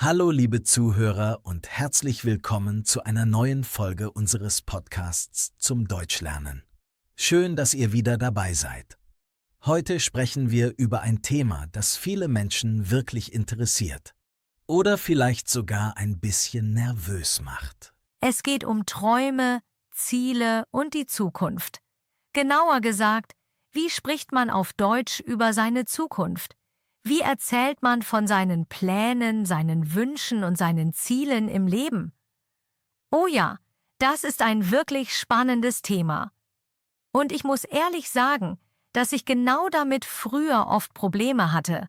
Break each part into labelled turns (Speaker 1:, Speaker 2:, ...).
Speaker 1: Hallo liebe Zuhörer und herzlich willkommen zu einer neuen Folge unseres Podcasts zum Deutschlernen. Schön, dass ihr wieder dabei seid. Heute sprechen wir über ein Thema, das viele Menschen wirklich interessiert oder vielleicht sogar ein bisschen nervös macht.
Speaker 2: Es geht um Träume, Ziele und die Zukunft. Genauer gesagt, wie spricht man auf Deutsch über seine Zukunft? Wie erzählt man von seinen Plänen, seinen Wünschen und seinen Zielen im Leben? Oh ja, das ist ein wirklich spannendes Thema. Und ich muss ehrlich sagen, dass ich genau damit früher oft Probleme hatte.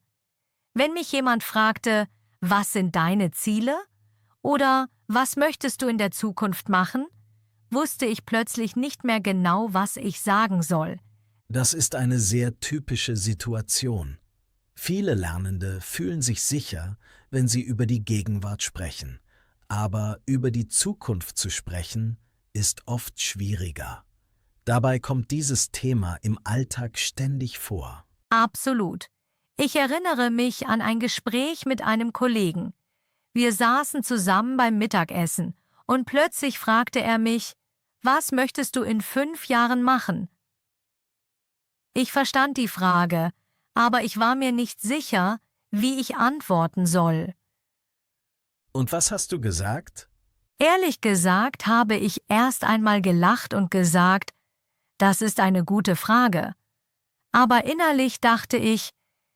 Speaker 2: Wenn mich jemand fragte, was sind deine Ziele? Oder was möchtest du in der Zukunft machen? Wusste ich plötzlich nicht mehr genau, was ich sagen soll.
Speaker 1: Das ist eine sehr typische Situation. Viele Lernende fühlen sich sicher, wenn sie über die Gegenwart sprechen, aber über die Zukunft zu sprechen, ist oft schwieriger. Dabei kommt dieses Thema im Alltag ständig vor.
Speaker 2: Absolut. Ich erinnere mich an ein Gespräch mit einem Kollegen. Wir saßen zusammen beim Mittagessen und plötzlich fragte er mich, was möchtest du in 5 Jahren machen? Ich verstand die Frage, aber ich war mir nicht sicher, wie ich antworten soll.
Speaker 1: Und was hast du gesagt?
Speaker 2: Ehrlich gesagt habe ich erst einmal gelacht und gesagt, das ist eine gute Frage. Aber innerlich dachte ich,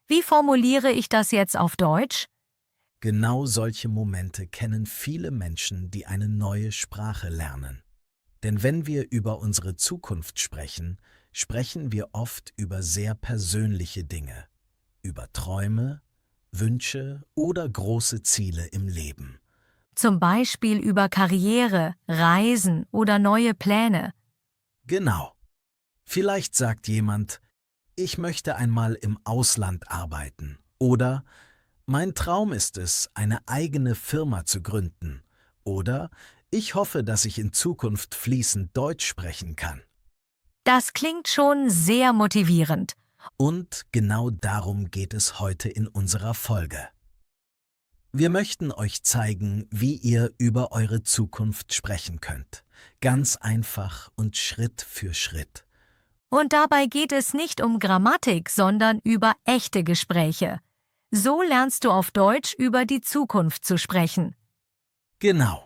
Speaker 2: wie formuliere ich das jetzt auf Deutsch?
Speaker 1: Genau solche Momente kennen viele Menschen, die eine neue Sprache lernen. Denn wenn wir über unsere Zukunft sprechen, sprechen wir oft über sehr persönliche Dinge, über Träume, Wünsche oder große Ziele im Leben.
Speaker 2: Zum Beispiel über Karriere, Reisen oder neue Pläne.
Speaker 1: Genau. Vielleicht sagt jemand, ich möchte einmal im Ausland arbeiten oder mein Traum ist es, eine eigene Firma zu gründen oder ich hoffe, dass ich in Zukunft fließend Deutsch sprechen kann.
Speaker 2: Das klingt schon sehr motivierend.
Speaker 1: Und genau darum geht es heute in unserer Folge. Wir möchten euch zeigen, wie ihr über eure Zukunft sprechen könnt. Ganz einfach und Schritt für Schritt.
Speaker 2: Und dabei geht es nicht um Grammatik, sondern über echte Gespräche. So lernst du auf Deutsch über die Zukunft zu sprechen.
Speaker 1: Genau.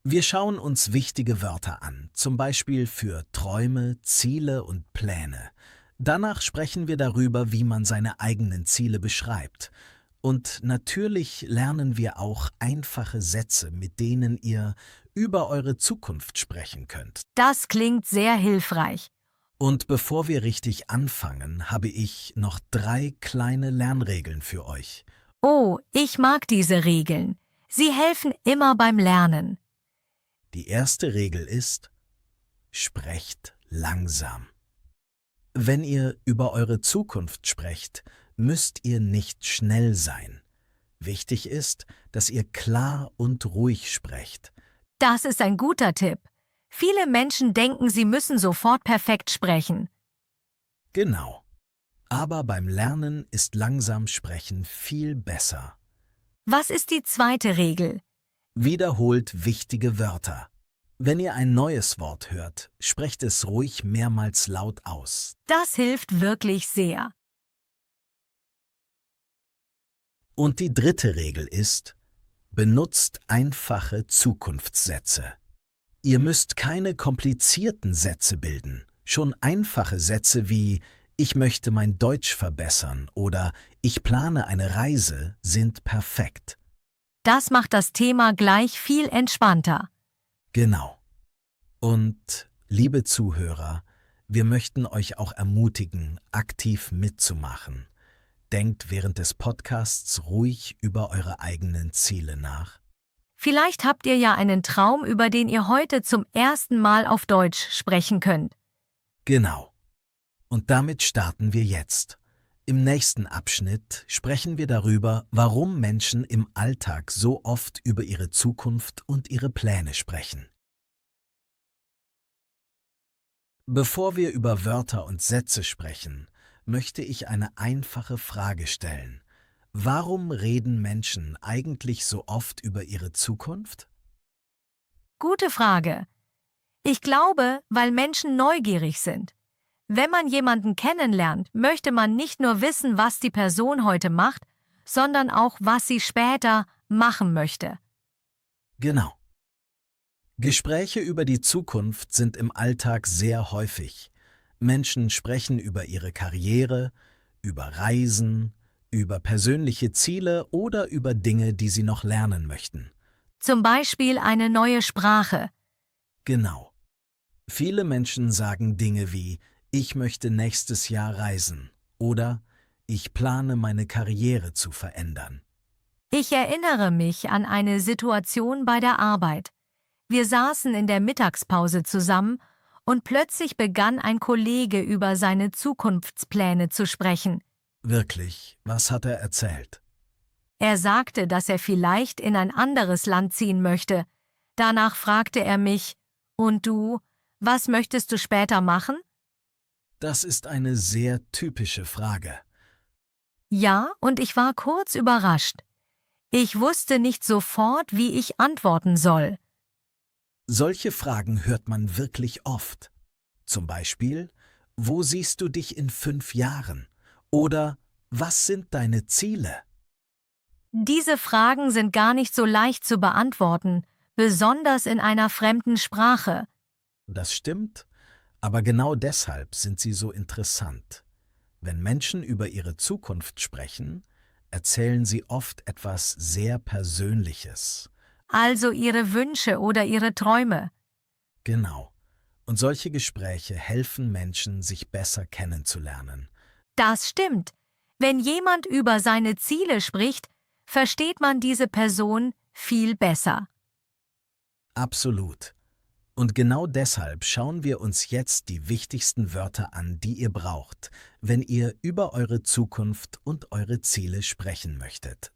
Speaker 1: Wir schauen uns wichtige Wörter an, zum Beispiel für Träume, Ziele und Pläne. Danach sprechen wir darüber, wie man seine eigenen Ziele beschreibt. Und natürlich lernen wir auch einfache Sätze, mit denen ihr über eure Zukunft sprechen könnt.
Speaker 2: Das klingt sehr hilfreich.
Speaker 1: Und bevor wir richtig anfangen, habe ich noch 3 kleine Lernregeln für euch.
Speaker 2: Oh, ich mag diese Regeln. Sie helfen immer beim Lernen.
Speaker 1: Die erste Regel ist, sprecht langsam. Wenn ihr über eure Zukunft sprecht, müsst ihr nicht schnell sein. Wichtig ist, dass ihr klar und ruhig sprecht.
Speaker 2: Das ist ein guter Tipp. Viele Menschen denken, sie müssen sofort perfekt sprechen.
Speaker 1: Genau. Aber beim Lernen ist langsam sprechen viel besser.
Speaker 2: Was ist die zweite Regel?
Speaker 1: Wiederholt wichtige Wörter. Wenn ihr ein neues Wort hört, sprecht es ruhig mehrmals laut aus.
Speaker 2: Das hilft wirklich sehr.
Speaker 1: Und die dritte Regel ist, benutzt einfache Zukunftssätze. Ihr müsst keine komplizierten Sätze bilden. Schon einfache Sätze wie ich möchte mein Deutsch verbessern oder ich plane eine Reise sind perfekt.
Speaker 2: Das macht das Thema gleich viel entspannter.
Speaker 1: Genau. Und, liebe Zuhörer, wir möchten euch auch ermutigen, aktiv mitzumachen. Denkt während des Podcasts ruhig über eure eigenen Ziele nach.
Speaker 2: Vielleicht habt ihr ja einen Traum, über den ihr heute zum ersten Mal auf Deutsch sprechen könnt.
Speaker 1: Genau. Und damit starten wir jetzt. Im nächsten Abschnitt sprechen wir darüber, warum Menschen im Alltag so oft über ihre Zukunft und ihre Pläne sprechen. Bevor wir über Wörter und Sätze sprechen, möchte ich eine einfache Frage stellen. Warum reden Menschen eigentlich so oft über ihre Zukunft?
Speaker 2: Gute Frage. Ich glaube, weil Menschen neugierig sind. Wenn man jemanden kennenlernt, möchte man nicht nur wissen, was die Person heute macht, sondern auch, was sie später machen möchte.
Speaker 1: Genau. Gespräche über die Zukunft sind im Alltag sehr häufig. Menschen sprechen über ihre Karriere, über Reisen, über persönliche Ziele oder über Dinge, die sie noch lernen möchten.
Speaker 2: Zum Beispiel eine neue Sprache.
Speaker 1: Genau. Viele Menschen sagen Dinge wie „Ich möchte nächstes Jahr reisen“ oder „Ich plane meine Karriere zu verändern“.
Speaker 2: Ich erinnere mich an eine Situation bei der Arbeit. Wir saßen in der Mittagspause zusammen und plötzlich begann ein Kollege über seine Zukunftspläne zu sprechen.
Speaker 1: Wirklich, was hat er erzählt?
Speaker 2: Er sagte, dass er vielleicht in ein anderes Land ziehen möchte. Danach fragte er mich, und du, was möchtest du später machen?
Speaker 1: Das ist eine sehr typische Frage.
Speaker 2: Ja, und ich war kurz überrascht. Ich wusste nicht sofort, wie ich antworten soll.
Speaker 1: Solche Fragen hört man wirklich oft. Zum Beispiel, wo siehst du dich in 5 Jahren? Oder was sind deine Ziele?
Speaker 2: Diese Fragen sind gar nicht so leicht zu beantworten, besonders in einer fremden Sprache.
Speaker 1: Das stimmt, aber genau deshalb sind sie so interessant. Wenn Menschen über ihre Zukunft sprechen, erzählen sie oft etwas sehr Persönliches.
Speaker 2: Also ihre Wünsche oder ihre Träume.
Speaker 1: Genau. Und solche Gespräche helfen Menschen, sich besser kennenzulernen.
Speaker 2: Das stimmt. Wenn jemand über seine Ziele spricht, versteht man diese Person viel besser.
Speaker 1: Absolut. Und genau deshalb schauen wir uns jetzt die wichtigsten Wörter an, die ihr braucht, wenn ihr über eure Zukunft und eure Ziele sprechen möchtet.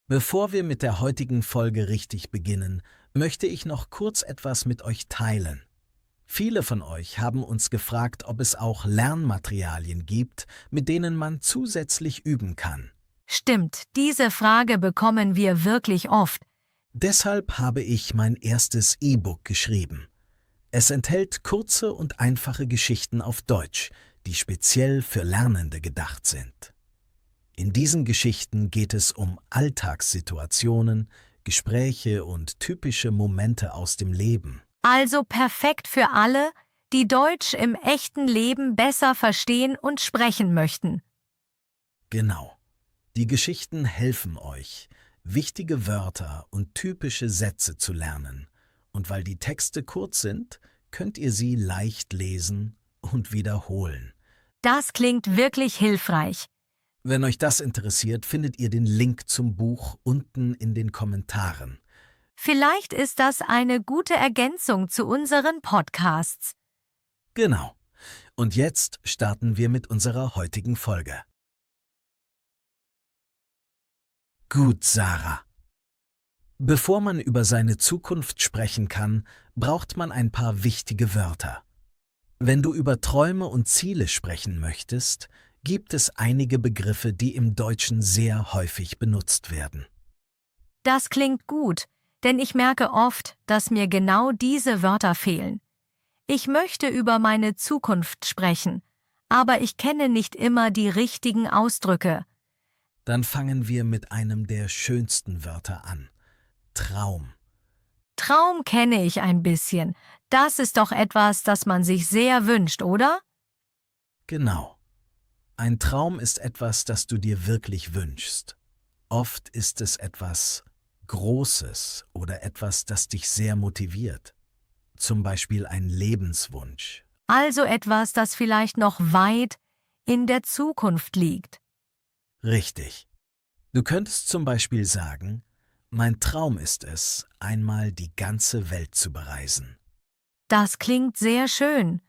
Speaker 1: Bevor wir mit der heutigen Folge richtig beginnen, möchte ich noch kurz etwas mit euch teilen. Viele von euch haben uns gefragt, ob es auch Lernmaterialien gibt, mit denen man zusätzlich üben kann.
Speaker 2: Stimmt, diese Frage bekommen wir wirklich oft.
Speaker 1: Deshalb habe ich mein erstes E-Book geschrieben. Es enthält kurze und einfache Geschichten auf Deutsch, die speziell für Lernende gedacht sind. In diesen Geschichten geht es um Alltagssituationen, Gespräche und typische Momente aus dem Leben.
Speaker 2: Also perfekt für alle, die Deutsch im echten Leben besser verstehen und sprechen möchten.
Speaker 1: Genau. Die Geschichten helfen euch, wichtige Wörter und typische Sätze zu lernen. Und weil die Texte kurz sind, könnt ihr sie leicht lesen und wiederholen.
Speaker 2: Das klingt wirklich hilfreich.
Speaker 1: Wenn euch das interessiert, findet ihr den Link zum Buch unten in den Kommentaren.
Speaker 2: Vielleicht ist das eine gute Ergänzung zu unseren Podcasts.
Speaker 1: Genau. Und jetzt starten wir mit unserer heutigen Folge. Gut, Sarah. Bevor man über seine Zukunft sprechen kann, braucht man ein paar wichtige Wörter. Wenn du über Träume und Ziele sprechen möchtest, gibt es einige Begriffe, die im Deutschen sehr häufig benutzt werden.
Speaker 2: Das klingt gut, denn ich merke oft, dass mir genau diese Wörter fehlen. Ich möchte über meine Zukunft sprechen, aber ich kenne nicht immer die richtigen Ausdrücke.
Speaker 1: Dann fangen wir mit einem der schönsten Wörter an. Traum.
Speaker 2: Traum kenne ich ein bisschen. Das ist doch etwas, das man sich sehr wünscht, oder?
Speaker 1: Genau. Ein Traum ist etwas, das du dir wirklich wünschst. Oft ist es etwas Großes oder etwas, das dich sehr motiviert. Zum Beispiel ein Lebenswunsch.
Speaker 2: Also etwas, das vielleicht noch weit in der Zukunft liegt.
Speaker 1: Richtig. Du könntest zum Beispiel sagen, mein Traum ist es, einmal die ganze Welt zu bereisen.
Speaker 2: Das klingt sehr schön.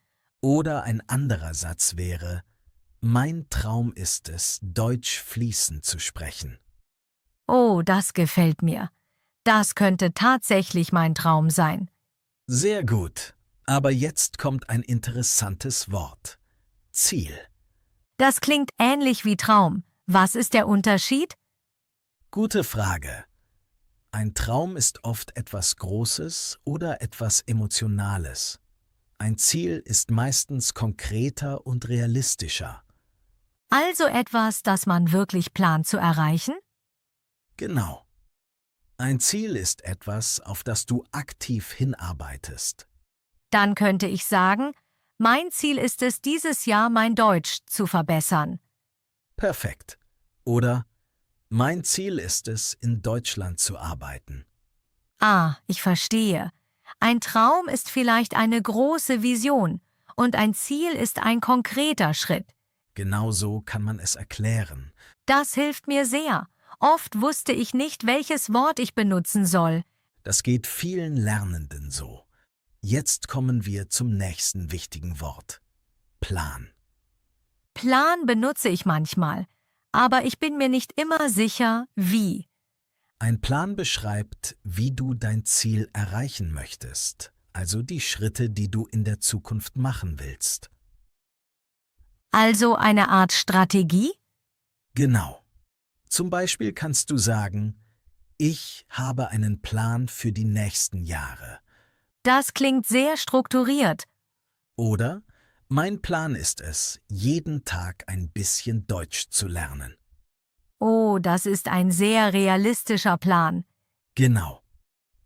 Speaker 1: Oder ein anderer Satz wäre, mein Traum ist es, Deutsch fließend zu sprechen.
Speaker 2: Oh, das gefällt mir. Das könnte tatsächlich mein Traum sein.
Speaker 1: Sehr gut. Aber jetzt kommt ein interessantes Wort. Ziel.
Speaker 2: Das klingt ähnlich wie Traum. Was ist der Unterschied?
Speaker 1: Gute Frage. Ein Traum ist oft etwas Großes oder etwas Emotionales. Ein Ziel ist meistens konkreter und realistischer.
Speaker 2: Also etwas, das man wirklich plant zu erreichen?
Speaker 1: Genau. Ein Ziel ist etwas, auf das du aktiv hinarbeitest.
Speaker 2: Dann könnte ich sagen, mein Ziel ist es, dieses Jahr mein Deutsch zu verbessern.
Speaker 1: Perfekt. Oder mein Ziel ist es, in Deutschland zu arbeiten.
Speaker 2: Ah, ich verstehe. Ein Traum ist vielleicht eine große Vision und ein Ziel ist ein konkreter Schritt.
Speaker 1: Genau so kann man es erklären.
Speaker 2: Das hilft mir sehr. Oft wusste ich nicht, welches Wort ich benutzen soll.
Speaker 1: Das geht vielen Lernenden so. Jetzt kommen wir zum nächsten wichtigen Wort. Plan.
Speaker 2: Plan benutze ich manchmal, aber ich bin mir nicht immer sicher, wie.
Speaker 1: Ein Plan beschreibt, wie du dein Ziel erreichen möchtest, also die Schritte, die du in der Zukunft machen willst.
Speaker 2: Also eine Art Strategie?
Speaker 1: Genau. Zum Beispiel kannst du sagen, ich habe einen Plan für die nächsten Jahre.
Speaker 2: Das klingt sehr strukturiert.
Speaker 1: Oder mein Plan ist es, jeden Tag ein bisschen Deutsch zu lernen.
Speaker 2: Oh, das ist ein sehr realistischer Plan.
Speaker 1: Genau.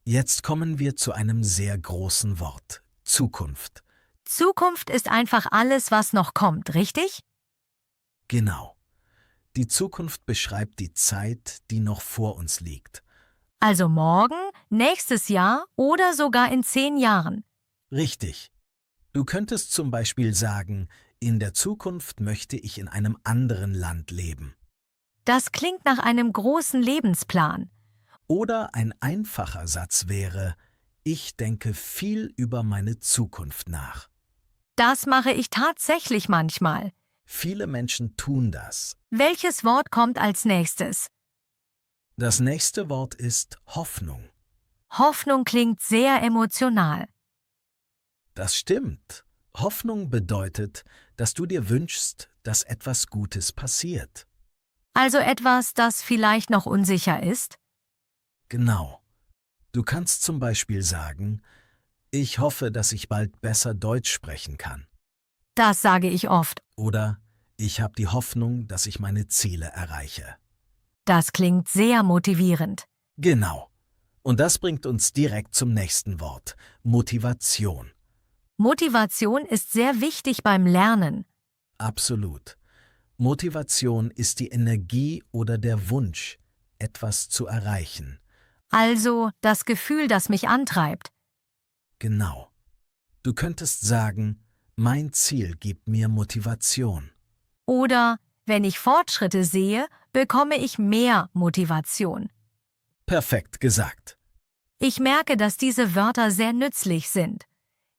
Speaker 1: Jetzt kommen wir zu einem sehr großen Wort. Zukunft.
Speaker 2: Zukunft ist einfach alles, was noch kommt, richtig?
Speaker 1: Genau. Die Zukunft beschreibt die Zeit, die noch vor uns liegt.
Speaker 2: Also morgen, nächstes Jahr oder sogar in 10 Jahren.
Speaker 1: Richtig. Du könntest zum Beispiel sagen, in der Zukunft möchte ich in einem anderen Land leben.
Speaker 2: Das klingt nach einem großen Lebensplan.
Speaker 1: Oder ein einfacher Satz wäre, ich denke viel über meine Zukunft nach.
Speaker 2: Das mache ich tatsächlich manchmal.
Speaker 1: Viele Menschen tun das.
Speaker 2: Welches Wort kommt als nächstes?
Speaker 1: Das nächste Wort ist Hoffnung.
Speaker 2: Hoffnung klingt sehr emotional.
Speaker 1: Das stimmt. Hoffnung bedeutet, dass du dir wünschst, dass etwas Gutes passiert.
Speaker 2: Also etwas, das vielleicht noch unsicher ist?
Speaker 1: Genau. Du kannst zum Beispiel sagen, ich hoffe, dass ich bald besser Deutsch sprechen kann.
Speaker 2: Das sage ich oft.
Speaker 1: Oder ich habe die Hoffnung, dass ich meine Ziele erreiche.
Speaker 2: Das klingt sehr motivierend.
Speaker 1: Genau. Und das bringt uns direkt zum nächsten Wort, Motivation.
Speaker 2: Motivation ist sehr wichtig beim Lernen.
Speaker 1: Absolut. Motivation ist die Energie oder der Wunsch, etwas zu erreichen.
Speaker 2: Also das Gefühl, das mich antreibt.
Speaker 1: Genau. Du könntest sagen, mein Ziel gibt mir Motivation.
Speaker 2: Oder wenn ich Fortschritte sehe, bekomme ich mehr Motivation.
Speaker 1: Perfekt gesagt.
Speaker 2: Ich merke, dass diese Wörter sehr nützlich sind.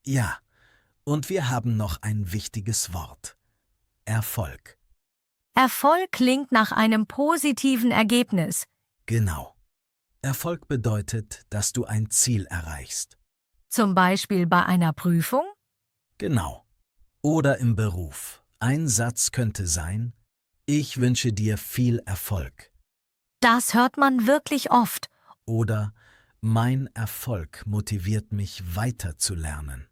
Speaker 1: Ja, und wir haben noch ein wichtiges Wort. Erfolg.
Speaker 2: Erfolg klingt nach einem positiven Ergebnis.
Speaker 1: Genau. Erfolg bedeutet, dass du ein Ziel erreichst.
Speaker 2: Zum Beispiel bei einer Prüfung?
Speaker 1: Genau. Oder im Beruf. Ein Satz könnte sein, ich wünsche dir viel Erfolg.
Speaker 2: Das hört man wirklich oft.
Speaker 1: Oder mein Erfolg motiviert mich weiter zu lernen.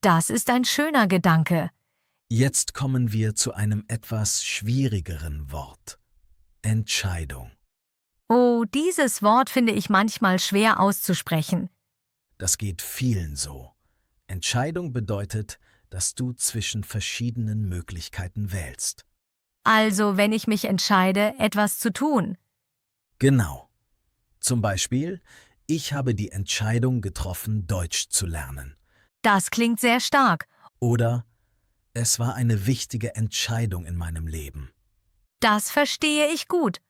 Speaker 2: Das ist ein schöner Gedanke.
Speaker 1: Jetzt kommen wir zu einem etwas schwierigeren Wort. Entscheidung.
Speaker 2: Oh, dieses Wort finde ich manchmal schwer auszusprechen.
Speaker 1: Das geht vielen so. Entscheidung bedeutet, dass du zwischen verschiedenen Möglichkeiten wählst.
Speaker 2: Also, wenn ich mich entscheide, etwas zu tun.
Speaker 1: Genau. Zum Beispiel, ich habe die Entscheidung getroffen, Deutsch zu lernen.
Speaker 2: Das klingt sehr stark.
Speaker 1: Oder es war eine wichtige Entscheidung in meinem Leben.
Speaker 2: Das verstehe ich gut.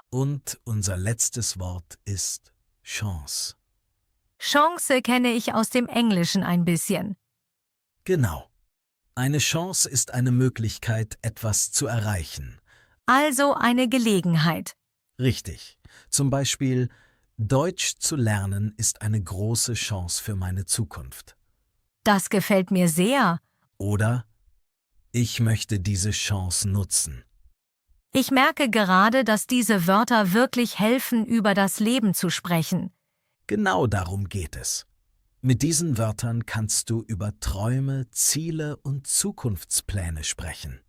Speaker 1: Und unser letztes Wort ist Chance.
Speaker 2: Chance kenne ich aus dem Englischen ein bisschen.
Speaker 1: Genau. Eine Chance ist eine Möglichkeit, etwas zu erreichen.
Speaker 2: Also eine Gelegenheit.
Speaker 1: Richtig. Zum Beispiel, Deutsch zu lernen ist eine große Chance für meine Zukunft.
Speaker 2: Das gefällt mir sehr.
Speaker 1: Oder Ich möchte diese Chance nutzen.
Speaker 2: Ich merke gerade, dass diese Wörter wirklich helfen, über das Leben zu sprechen.
Speaker 1: Genau darum geht es. Mit diesen Wörtern kannst du über Träume, Ziele und Zukunftspläne sprechen.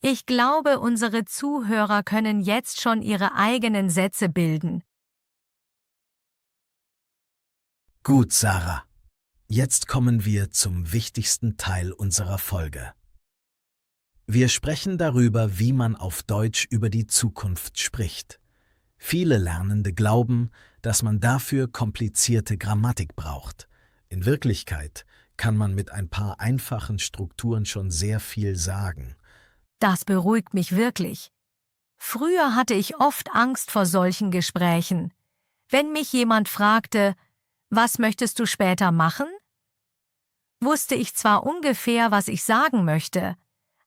Speaker 2: Ich glaube, unsere Zuhörer können jetzt schon ihre eigenen Sätze bilden.
Speaker 1: Gut, Sarah. Jetzt kommen wir zum wichtigsten Teil unserer Folge. Wir sprechen darüber, wie man auf Deutsch über die Zukunft spricht. Viele Lernende glauben, dass man dafür komplizierte Grammatik braucht. In Wirklichkeit kann man mit ein paar einfachen Strukturen schon sehr viel sagen.
Speaker 2: Das beruhigt mich wirklich. Früher hatte ich oft Angst vor solchen Gesprächen. Wenn mich jemand fragte, was möchtest du später machen? Wusste ich zwar ungefähr, was ich sagen möchte,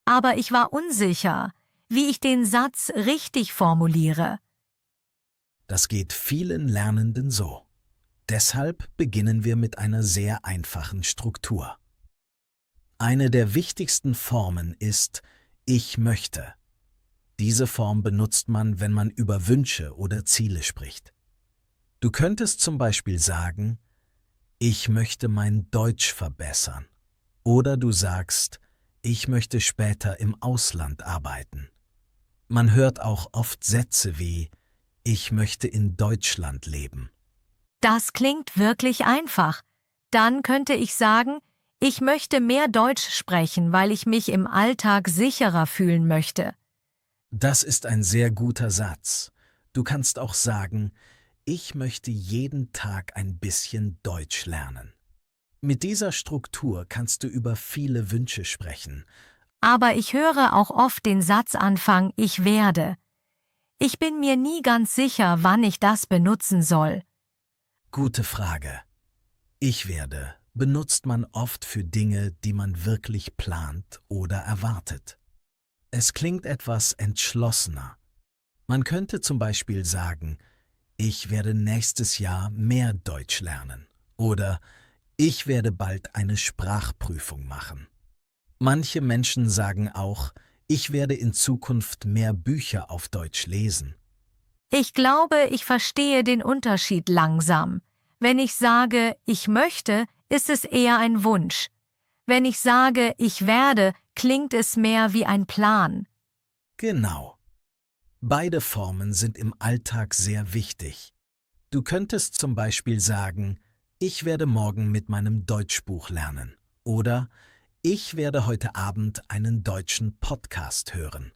Speaker 2: aber ich war unsicher, wie ich den Satz richtig formuliere.
Speaker 1: Das geht vielen Lernenden so. Deshalb beginnen wir mit einer sehr einfachen Struktur. Eine der wichtigsten Formen ist Ich möchte. Diese Form benutzt man, wenn man über Wünsche oder Ziele spricht. Du könntest zum Beispiel sagen, ich möchte mein Deutsch verbessern. Oder du sagst, ich möchte später im Ausland arbeiten. Man hört auch oft Sätze wie, ich möchte in Deutschland leben.
Speaker 2: Das klingt wirklich einfach. Dann könnte ich sagen, ich möchte mehr Deutsch sprechen, weil ich mich im Alltag sicherer fühlen möchte.
Speaker 1: Das ist ein sehr guter Satz. Du kannst auch sagen, ich möchte jeden Tag ein bisschen Deutsch lernen. Mit dieser Struktur kannst du über viele Wünsche sprechen.
Speaker 2: Aber ich höre auch oft den Satzanfang ich werde. Ich bin mir nie ganz sicher, wann ich das benutzen soll.
Speaker 1: Gute Frage. Ich werde benutzt man oft für Dinge, die man wirklich plant oder erwartet. Es klingt etwas entschlossener. Man könnte zum Beispiel sagen, ich werde nächstes Jahr mehr Deutsch lernen oder ich werde bald eine Sprachprüfung machen. Manche Menschen sagen auch, ich werde in Zukunft mehr Bücher auf Deutsch lesen.
Speaker 2: Ich glaube, ich verstehe den Unterschied langsam. Wenn ich sage, ich möchte, ist es eher ein Wunsch. Wenn ich sage, ich werde, klingt es mehr wie ein Plan.
Speaker 1: Genau. Beide Formen sind im Alltag sehr wichtig. Du könntest zum Beispiel sagen, ich werde morgen mit meinem Deutschbuch lernen oder ich werde heute Abend einen deutschen Podcast hören.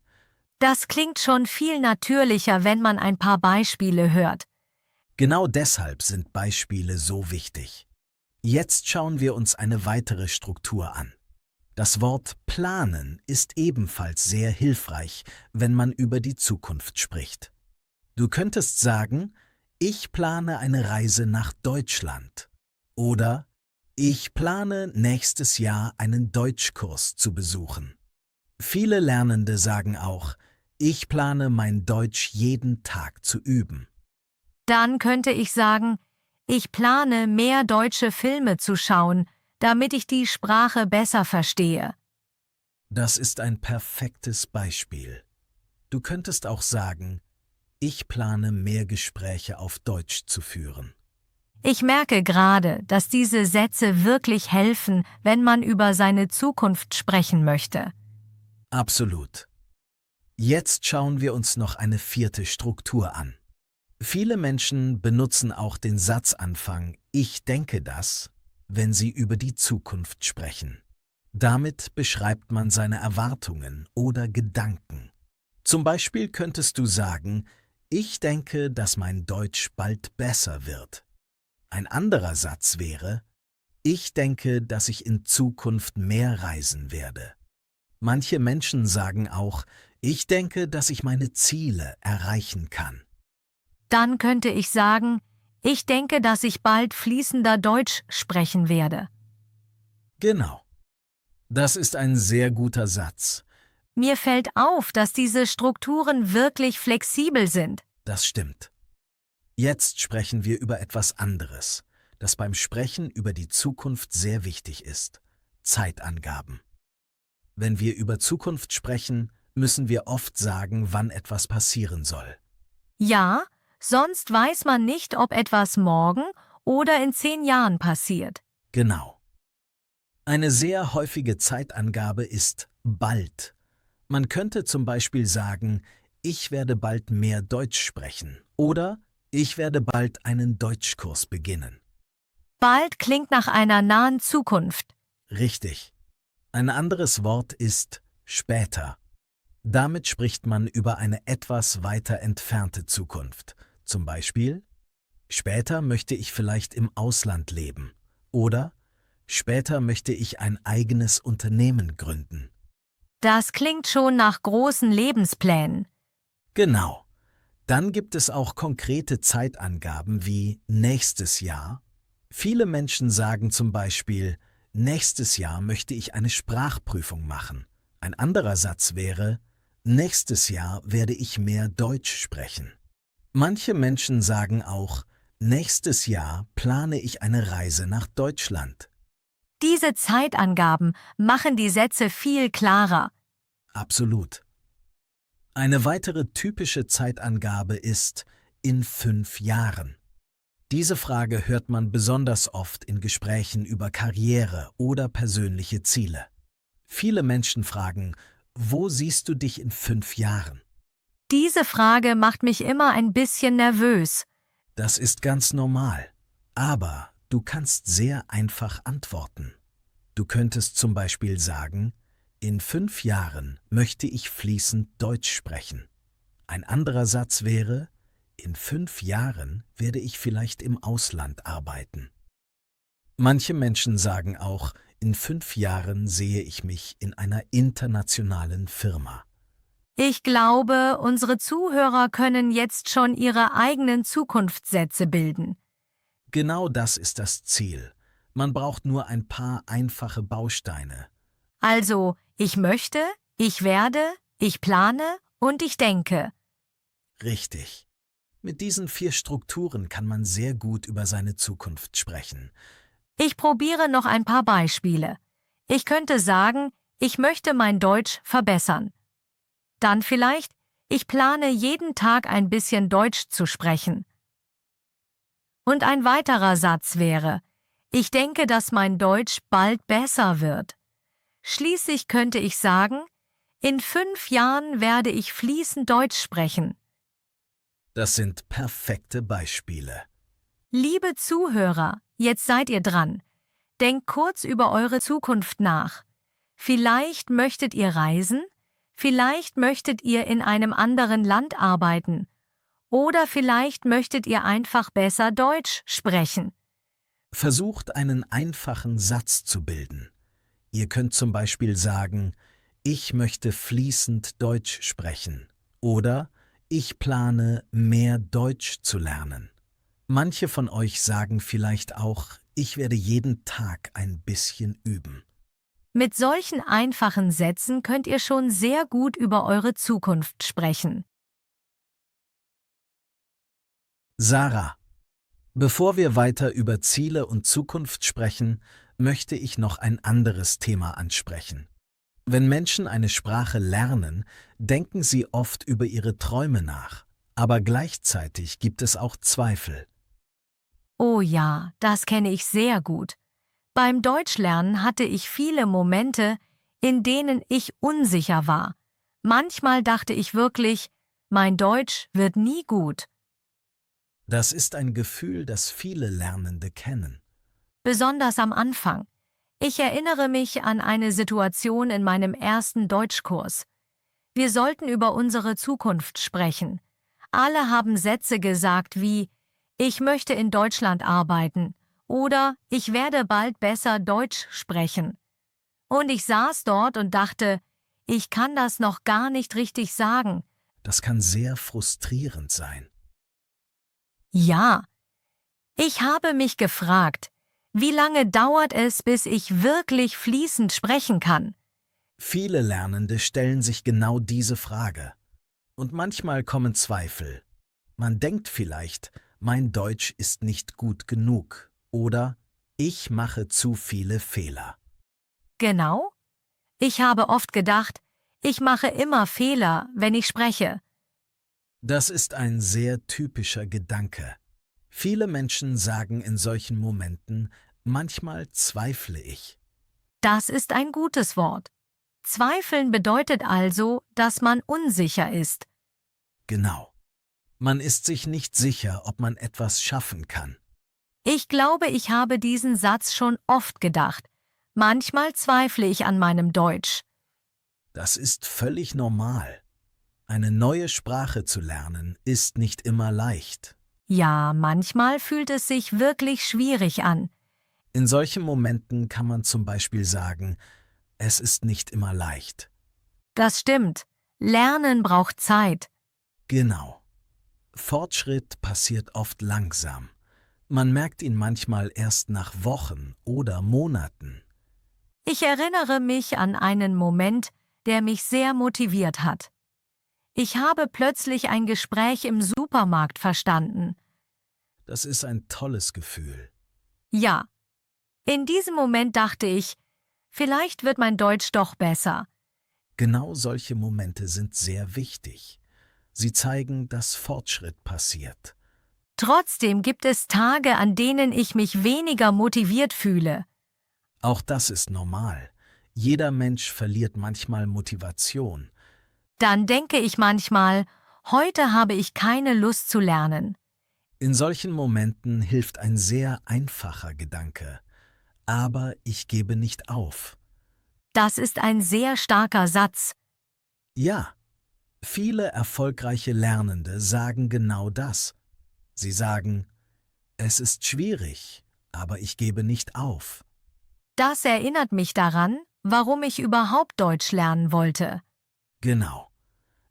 Speaker 2: Das klingt schon viel natürlicher, wenn man ein paar Beispiele hört.
Speaker 1: Genau deshalb sind Beispiele so wichtig. Jetzt schauen wir uns eine weitere Struktur an. Das Wort planen ist ebenfalls sehr hilfreich, wenn man über die Zukunft spricht. Du könntest sagen, ich plane eine Reise nach Deutschland oder ich plane nächstes Jahr einen Deutschkurs zu besuchen. Viele Lernende sagen auch, ich plane mein Deutsch jeden Tag zu üben.
Speaker 2: Dann könnte ich sagen, ich plane mehr deutsche Filme zu schauen, damit ich die Sprache besser verstehe.
Speaker 1: Das ist ein perfektes Beispiel. Du könntest auch sagen, ich plane mehr Gespräche auf Deutsch zu führen.
Speaker 2: Ich merke gerade, dass diese Sätze wirklich helfen, wenn man über seine Zukunft sprechen möchte.
Speaker 1: Absolut. Jetzt schauen wir uns noch eine vierte Struktur an. Viele Menschen benutzen auch den Satzanfang Ich denke das, wenn sie über die Zukunft sprechen. Damit beschreibt man seine Erwartungen oder Gedanken. Zum Beispiel könntest du sagen, ich denke, dass mein Deutsch bald besser wird. Ein anderer Satz wäre, ich denke, dass ich in Zukunft mehr reisen werde. Manche Menschen sagen auch, ich denke, dass ich meine Ziele erreichen kann.
Speaker 2: Dann könnte ich sagen, ich denke, dass ich bald fließender Deutsch sprechen werde.
Speaker 1: Genau. Das ist ein sehr guter Satz.
Speaker 2: Mir fällt auf, dass diese Strukturen wirklich flexibel sind.
Speaker 1: Das stimmt. Jetzt sprechen wir über etwas anderes, das beim Sprechen über die Zukunft sehr wichtig ist: Zeitangaben. Wenn wir über Zukunft sprechen, müssen wir oft sagen, wann etwas passieren soll.
Speaker 2: Ja, sonst weiß man nicht, ob etwas morgen oder in 10 Jahren passiert.
Speaker 1: Genau. Eine sehr häufige Zeitangabe ist bald. Man könnte zum Beispiel sagen, ich werde bald mehr Deutsch sprechen oder ich werde bald einen Deutschkurs beginnen.
Speaker 2: Bald klingt nach einer nahen Zukunft.
Speaker 1: Richtig. Ein anderes Wort ist später. Damit spricht man über eine etwas weiter entfernte Zukunft. Zum Beispiel, später möchte ich vielleicht im Ausland leben oder später möchte ich ein eigenes Unternehmen gründen.
Speaker 2: Das klingt schon nach großen Lebensplänen.
Speaker 1: Genau. Dann gibt es auch konkrete Zeitangaben wie nächstes Jahr. Viele Menschen sagen zum Beispiel, nächstes Jahr möchte ich eine Sprachprüfung machen. Ein anderer Satz wäre, nächstes Jahr werde ich mehr Deutsch sprechen. Manche Menschen sagen auch, nächstes Jahr plane ich eine Reise nach Deutschland.
Speaker 2: Diese Zeitangaben machen die Sätze viel klarer.
Speaker 1: Absolut. Eine weitere typische Zeitangabe ist in 5 Jahren. Diese Frage hört man besonders oft in Gesprächen über Karriere oder persönliche Ziele. Viele Menschen fragen, wo siehst du dich in 5 Jahren?
Speaker 2: Diese Frage macht mich immer ein bisschen nervös.
Speaker 1: Das ist ganz normal, aber du kannst sehr einfach antworten. Du könntest zum Beispiel sagen, in 5 Jahren möchte ich fließend Deutsch sprechen. Ein anderer Satz wäre, in 5 Jahren werde ich vielleicht im Ausland arbeiten. Manche Menschen sagen auch, in 5 Jahren sehe ich mich in einer internationalen Firma.
Speaker 2: Ich glaube, unsere Zuhörer können jetzt schon ihre eigenen Zukunftssätze bilden.
Speaker 1: Genau das ist das Ziel. Man braucht nur ein paar einfache Bausteine.
Speaker 2: Also, ich möchte, ich werde, ich plane und ich denke.
Speaker 1: Richtig. Mit diesen 4 Strukturen kann man sehr gut über seine Zukunft sprechen.
Speaker 2: Ich probiere noch ein paar Beispiele. Ich könnte sagen, ich möchte mein Deutsch verbessern. Dann vielleicht, ich plane jeden Tag ein bisschen Deutsch zu sprechen. Und ein weiterer Satz wäre, ich denke, dass mein Deutsch bald besser wird. Schließlich könnte ich sagen, in 5 Jahren werde ich fließend Deutsch sprechen.
Speaker 1: Das sind perfekte Beispiele.
Speaker 2: Liebe Zuhörer, jetzt seid ihr dran. Denkt kurz über eure Zukunft nach. Vielleicht möchtet ihr reisen, vielleicht möchtet ihr in einem anderen Land arbeiten oder vielleicht möchtet ihr einfach besser Deutsch sprechen.
Speaker 1: Versucht einen einfachen Satz zu bilden. Ihr könnt zum Beispiel sagen, ich möchte fließend Deutsch sprechen oder ich plane, mehr Deutsch zu lernen. Manche von euch sagen vielleicht auch, ich werde jeden Tag ein bisschen üben.
Speaker 2: Mit solchen einfachen Sätzen könnt ihr schon sehr gut über eure Zukunft sprechen.
Speaker 1: Sarah, bevor wir weiter über Ziele und Zukunft sprechen, möchte ich noch ein anderes Thema ansprechen. Wenn Menschen eine Sprache lernen, denken sie oft über ihre Träume nach, aber gleichzeitig gibt es auch Zweifel.
Speaker 2: Oh ja, das kenne ich sehr gut. Beim Deutschlernen hatte ich viele Momente, in denen ich unsicher war. Manchmal dachte ich wirklich, mein Deutsch wird nie gut.
Speaker 1: Das ist ein Gefühl, das viele Lernende kennen.
Speaker 2: Besonders am Anfang. Ich erinnere mich an eine Situation in meinem ersten Deutschkurs. Wir sollten über unsere Zukunft sprechen. Alle haben Sätze gesagt wie ich möchte in Deutschland arbeiten oder ich werde bald besser Deutsch sprechen. Und ich saß dort und dachte, ich kann das noch gar nicht richtig sagen.
Speaker 1: Das kann sehr frustrierend sein.
Speaker 2: Ja, ich habe mich gefragt, wie lange dauert es, bis ich wirklich fließend sprechen kann?
Speaker 1: Viele Lernende stellen sich genau diese Frage. Und manchmal kommen Zweifel. Man denkt vielleicht, mein Deutsch ist nicht gut genug oder ich mache zu viele Fehler.
Speaker 2: Genau. Ich habe oft gedacht, ich mache immer Fehler, wenn ich spreche.
Speaker 1: Das ist ein sehr typischer Gedanke. Viele Menschen sagen in solchen Momenten, manchmal zweifle ich.
Speaker 2: Das ist ein gutes Wort. Zweifeln bedeutet also, dass man unsicher ist.
Speaker 1: Genau. Man ist sich nicht sicher, ob man etwas schaffen kann.
Speaker 2: Ich glaube, ich habe diesen Satz schon oft gedacht. Manchmal zweifle ich an meinem Deutsch.
Speaker 1: Das ist völlig normal. Eine neue Sprache zu lernen ist nicht immer leicht.
Speaker 2: Ja, manchmal fühlt es sich wirklich schwierig an.
Speaker 1: In solchen Momenten kann man zum Beispiel sagen, es ist nicht immer leicht.
Speaker 2: Das stimmt. Lernen braucht Zeit.
Speaker 1: Genau. Fortschritt passiert oft langsam. Man merkt ihn manchmal erst nach Wochen oder Monaten.
Speaker 2: Ich erinnere mich an einen Moment, der mich sehr motiviert hat. Ich habe plötzlich ein Gespräch im Supermarkt verstanden.
Speaker 1: Das ist ein tolles Gefühl.
Speaker 2: Ja. In diesem Moment dachte ich, vielleicht wird mein Deutsch doch besser.
Speaker 1: Genau solche Momente sind sehr wichtig. Sie zeigen, dass Fortschritt passiert.
Speaker 2: Trotzdem gibt es Tage, an denen ich mich weniger motiviert fühle.
Speaker 1: Auch das ist normal. Jeder Mensch verliert manchmal Motivation.
Speaker 2: Dann denke ich manchmal, heute habe ich keine Lust zu lernen.
Speaker 1: In solchen Momenten hilft ein sehr einfacher Gedanke. Aber ich gebe nicht auf.
Speaker 2: Das ist ein sehr starker Satz.
Speaker 1: Ja, viele erfolgreiche Lernende sagen genau das. Sie sagen, es ist schwierig, aber ich gebe nicht auf.
Speaker 2: Das erinnert mich daran, warum ich überhaupt Deutsch lernen wollte.
Speaker 1: Genau.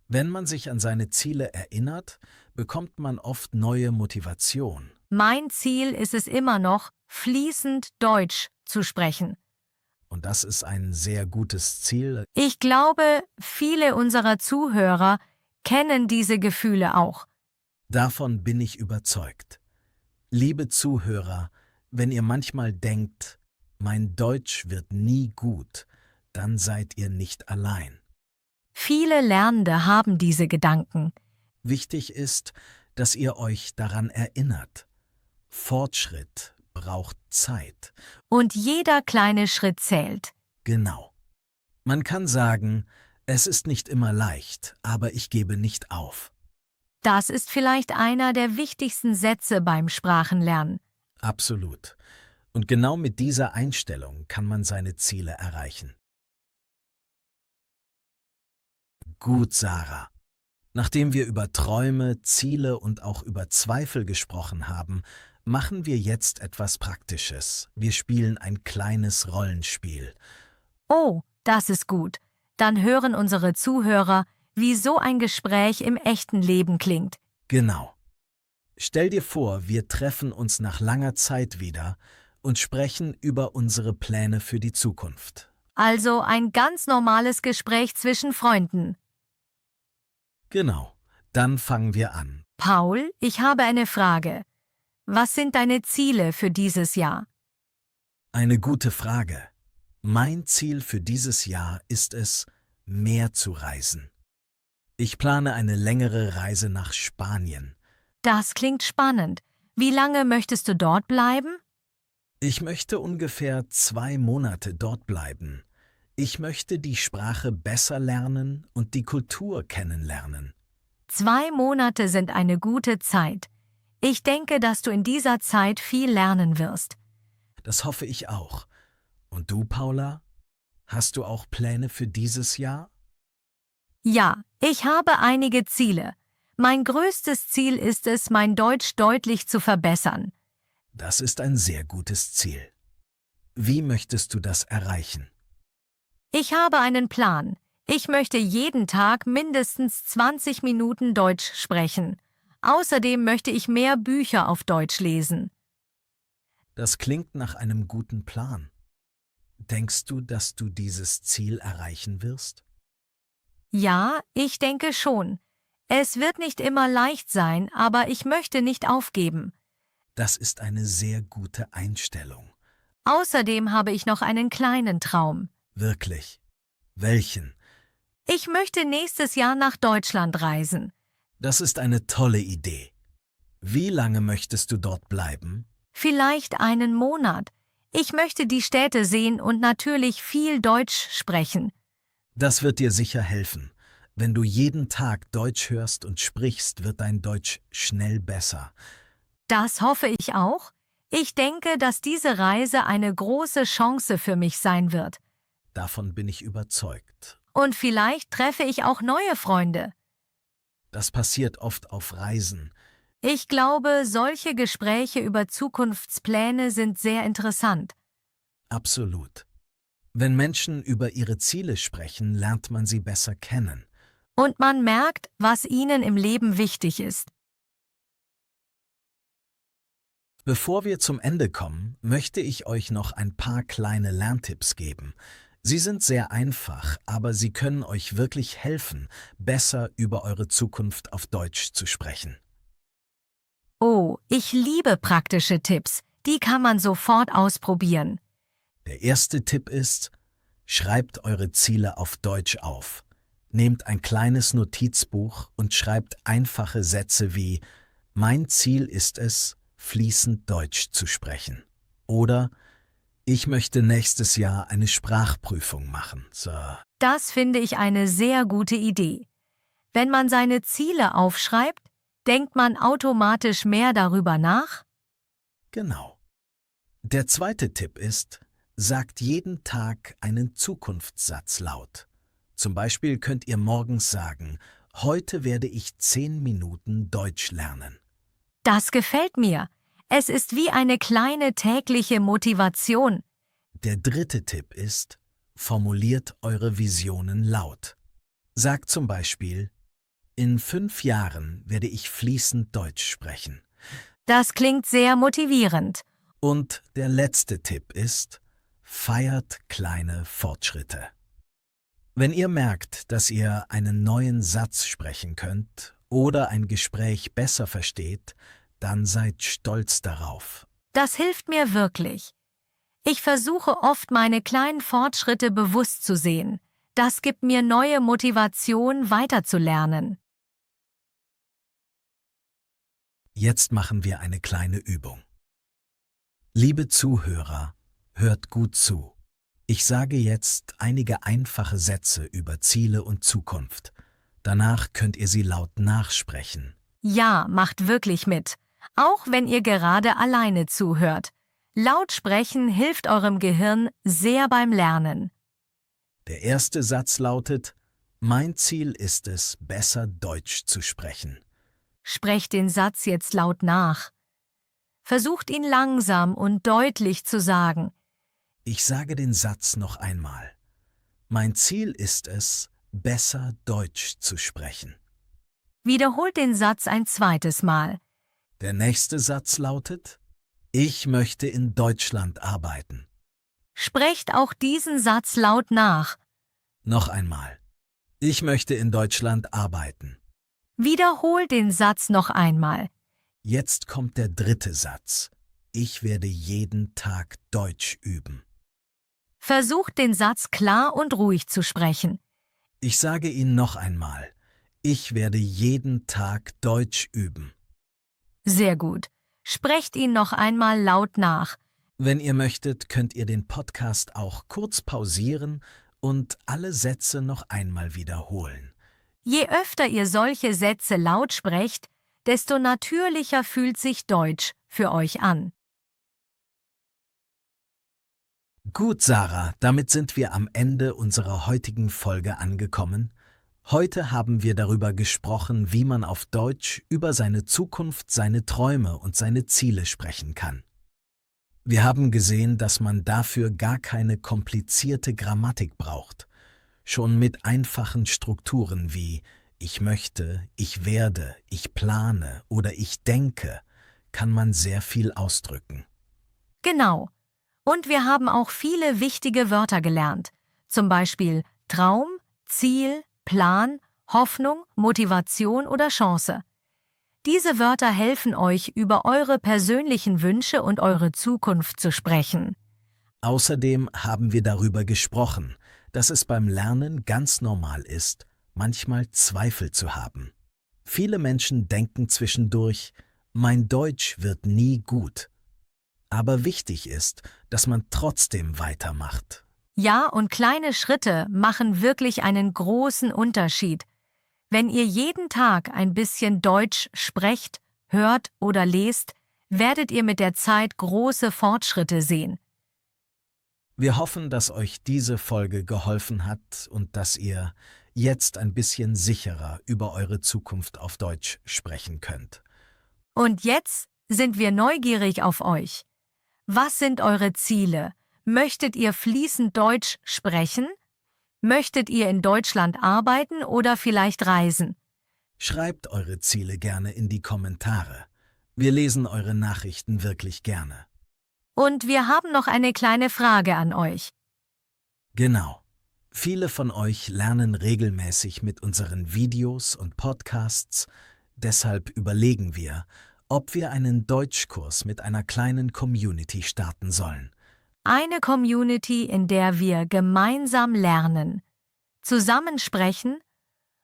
Speaker 1: Wenn man sich an seine Ziele erinnert, bekommt man oft neue Motivation.
Speaker 2: Mein Ziel ist es immer noch, fließend Deutsch zu sprechen.
Speaker 1: Und das ist ein sehr gutes Ziel.
Speaker 2: Ich glaube, viele unserer Zuhörer kennen diese Gefühle auch.
Speaker 1: Davon bin ich überzeugt. Liebe Zuhörer, wenn ihr manchmal denkt, mein Deutsch wird nie gut, dann seid ihr nicht allein.
Speaker 2: Viele Lernende haben diese Gedanken.
Speaker 1: Wichtig ist, dass ihr euch daran erinnert. Fortschritt braucht Zeit.
Speaker 2: Und jeder kleine Schritt zählt.
Speaker 1: Genau. Man kann sagen, es ist nicht immer leicht, aber ich gebe nicht auf.
Speaker 2: Das ist vielleicht einer der wichtigsten Sätze beim Sprachenlernen.
Speaker 1: Absolut. Und genau mit dieser Einstellung kann man seine Ziele erreichen. Gut, Sarah. Nachdem wir über Träume, Ziele und auch über Zweifel gesprochen haben, machen wir jetzt etwas Praktisches. Wir spielen ein kleines Rollenspiel.
Speaker 2: Oh, das ist gut. Dann hören unsere Zuhörer, wie so ein Gespräch im echten Leben klingt.
Speaker 1: Genau. Stell dir vor, wir treffen uns nach langer Zeit wieder und sprechen über unsere Pläne für die Zukunft.
Speaker 2: Also ein ganz normales Gespräch zwischen Freunden.
Speaker 1: Genau. Dann fangen wir an.
Speaker 2: Paul, ich habe eine Frage. Was sind deine Ziele für dieses Jahr?
Speaker 1: Eine gute Frage. Mein Ziel für dieses Jahr ist es, mehr zu reisen. Ich plane eine längere Reise nach Spanien.
Speaker 2: Das klingt spannend. Wie lange möchtest du dort bleiben?
Speaker 1: Ich möchte ungefähr 2 Monate dort bleiben. Ich möchte die Sprache besser lernen und die Kultur kennenlernen.
Speaker 2: 2 Monate sind eine gute Zeit. Ich denke, dass du in dieser Zeit viel lernen wirst.
Speaker 1: Das hoffe ich auch. Und du, Paula? Hast du auch Pläne für dieses Jahr?
Speaker 2: Ja, ich habe einige Ziele. Mein größtes Ziel ist es, mein Deutsch deutlich zu verbessern.
Speaker 1: Das ist ein sehr gutes Ziel. Wie möchtest du das erreichen?
Speaker 2: Ich habe einen Plan. Ich möchte jeden Tag mindestens 20 Minuten Deutsch sprechen. Außerdem möchte ich mehr Bücher auf Deutsch lesen.
Speaker 1: Das klingt nach einem guten Plan. Denkst du, dass du dieses Ziel erreichen wirst?
Speaker 2: Ja, ich denke schon. Es wird nicht immer leicht sein, aber ich möchte nicht aufgeben.
Speaker 1: Das ist eine sehr gute Einstellung.
Speaker 2: Außerdem habe ich noch einen kleinen Traum.
Speaker 1: Wirklich. Welchen?
Speaker 2: Ich möchte nächstes Jahr nach Deutschland reisen.
Speaker 1: Das ist eine tolle Idee. Wie lange möchtest du dort bleiben?
Speaker 2: Vielleicht einen Monat. Ich möchte die Städte sehen und natürlich viel Deutsch sprechen.
Speaker 1: Das wird dir sicher helfen. Wenn du jeden Tag Deutsch hörst und sprichst, wird dein Deutsch schnell besser.
Speaker 2: Das hoffe ich auch. Ich denke, dass diese Reise eine große Chance für mich sein wird.
Speaker 1: Davon bin ich überzeugt.
Speaker 2: Und vielleicht treffe ich auch neue Freunde.
Speaker 1: Das passiert oft auf Reisen.
Speaker 2: Ich glaube, solche Gespräche über Zukunftspläne sind sehr interessant.
Speaker 1: Absolut. Wenn Menschen über ihre Ziele sprechen, lernt man sie besser kennen.
Speaker 2: Und man merkt, was ihnen im Leben wichtig ist.
Speaker 1: Bevor wir zum Ende kommen, möchte ich euch noch ein paar kleine Lerntipps geben. Sie sind sehr einfach, aber sie können euch wirklich helfen, besser über eure Zukunft auf Deutsch zu sprechen.
Speaker 2: Oh, ich liebe praktische Tipps. Die kann man sofort ausprobieren.
Speaker 1: Der erste Tipp ist, schreibt eure Ziele auf Deutsch auf. Nehmt ein kleines Notizbuch und schreibt einfache Sätze wie „Mein Ziel ist es, fließend Deutsch zu sprechen." Oder „Ich möchte nächstes Jahr eine Sprachprüfung machen." So.
Speaker 2: Das finde ich eine sehr gute Idee. Wenn man seine Ziele aufschreibt, denkt man automatisch mehr darüber nach?
Speaker 1: Genau. Der zweite Tipp ist, sagt jeden Tag einen Zukunftssatz laut. Zum Beispiel könnt ihr morgens sagen, heute werde ich 10 Minuten Deutsch lernen.
Speaker 2: Das gefällt mir. Es ist wie eine kleine tägliche Motivation.
Speaker 1: Der dritte Tipp ist, formuliert eure Visionen laut. Sagt zum Beispiel, in 5 Jahren werde ich fließend Deutsch sprechen.
Speaker 2: Das klingt sehr motivierend.
Speaker 1: Und der letzte Tipp ist, feiert kleine Fortschritte. Wenn ihr merkt, dass ihr einen neuen Satz sprechen könnt oder ein Gespräch besser versteht, dann seid stolz darauf.
Speaker 2: Das hilft mir wirklich. Ich versuche oft, meine kleinen Fortschritte bewusst zu sehen. Das gibt mir neue Motivation, weiterzulernen.
Speaker 1: Jetzt machen wir eine kleine Übung. Liebe Zuhörer, hört gut zu. Ich sage jetzt einige einfache Sätze über Ziele und Zukunft. Danach könnt ihr sie laut nachsprechen.
Speaker 2: Ja, macht wirklich mit. Auch wenn ihr gerade alleine zuhört. Laut sprechen hilft eurem Gehirn sehr beim Lernen.
Speaker 1: Der erste Satz lautet, mein Ziel ist es, besser Deutsch zu sprechen.
Speaker 2: Sprecht den Satz jetzt laut nach. Versucht ihn langsam und deutlich zu sagen.
Speaker 1: Ich sage den Satz noch einmal. Mein Ziel ist es, besser Deutsch zu sprechen.
Speaker 2: Wiederholt den Satz ein zweites Mal.
Speaker 1: Der nächste Satz lautet, ich möchte in Deutschland arbeiten.
Speaker 2: Sprecht auch diesen Satz laut nach.
Speaker 1: Noch einmal. Ich möchte in Deutschland arbeiten.
Speaker 2: Wiederholt den Satz noch einmal.
Speaker 1: Jetzt kommt der dritte Satz. Ich werde jeden Tag Deutsch üben.
Speaker 2: Versucht den Satz klar und ruhig zu sprechen.
Speaker 1: Ich sage ihn noch einmal. Ich werde jeden Tag Deutsch üben.
Speaker 2: Sehr gut. Sprecht ihn noch einmal laut nach.
Speaker 1: Wenn ihr möchtet, könnt ihr den Podcast auch kurz pausieren und alle Sätze noch einmal wiederholen.
Speaker 2: Je öfter ihr solche Sätze laut sprecht, desto natürlicher fühlt sich Deutsch für euch an.
Speaker 1: Gut, Sarah, damit sind wir am Ende unserer heutigen Folge angekommen. Heute haben wir darüber gesprochen, wie man auf Deutsch über seine Zukunft, seine Träume und seine Ziele sprechen kann. Wir haben gesehen, dass man dafür gar keine komplizierte Grammatik braucht. Schon mit einfachen Strukturen wie ich möchte, ich werde, ich plane oder ich denke, kann man sehr viel ausdrücken.
Speaker 2: Genau. Und wir haben auch viele wichtige Wörter gelernt. Zum Beispiel Traum, Ziel, Plan, Hoffnung, Motivation oder Chance. Diese Wörter helfen euch, über eure persönlichen Wünsche und eure Zukunft zu sprechen.
Speaker 1: Außerdem haben wir darüber gesprochen, dass es beim Lernen ganz normal ist, manchmal Zweifel zu haben. Viele Menschen denken zwischendurch, mein Deutsch wird nie gut. Aber wichtig ist, dass man trotzdem weitermacht.
Speaker 2: Ja, und kleine Schritte machen wirklich einen großen Unterschied. Wenn ihr jeden Tag ein bisschen Deutsch sprecht, hört oder lest, werdet ihr mit der Zeit große Fortschritte sehen.
Speaker 1: Wir hoffen, dass euch diese Folge geholfen hat und dass ihr jetzt ein bisschen sicherer über eure Zukunft auf Deutsch sprechen könnt.
Speaker 2: Und jetzt sind wir neugierig auf euch. Was sind eure Ziele? Möchtet ihr fließend Deutsch sprechen? Möchtet ihr in Deutschland arbeiten oder vielleicht reisen?
Speaker 1: Schreibt eure Ziele gerne in die Kommentare. Wir lesen eure Nachrichten wirklich gerne.
Speaker 2: Und wir haben noch eine kleine Frage an euch.
Speaker 1: Genau. Viele von euch lernen regelmäßig mit unseren Videos und Podcasts, deshalb überlegen wir, ob wir einen Deutschkurs mit einer kleinen Community starten sollen.
Speaker 2: Eine Community, in der wir gemeinsam lernen, zusammen sprechen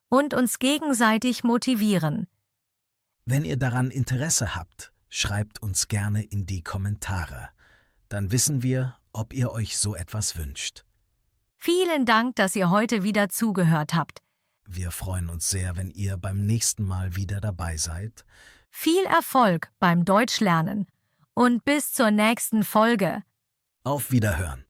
Speaker 2: und uns gegenseitig motivieren.
Speaker 1: Wenn ihr daran Interesse habt, schreibt uns gerne in die Kommentare. Dann wissen wir, ob ihr euch so etwas wünscht.
Speaker 2: Vielen Dank, dass ihr heute wieder zugehört habt.
Speaker 1: Wir freuen uns sehr, wenn ihr beim nächsten Mal wieder dabei seid.
Speaker 2: Viel Erfolg beim Deutschlernen und bis zur nächsten Folge.
Speaker 1: Auf Wiederhören!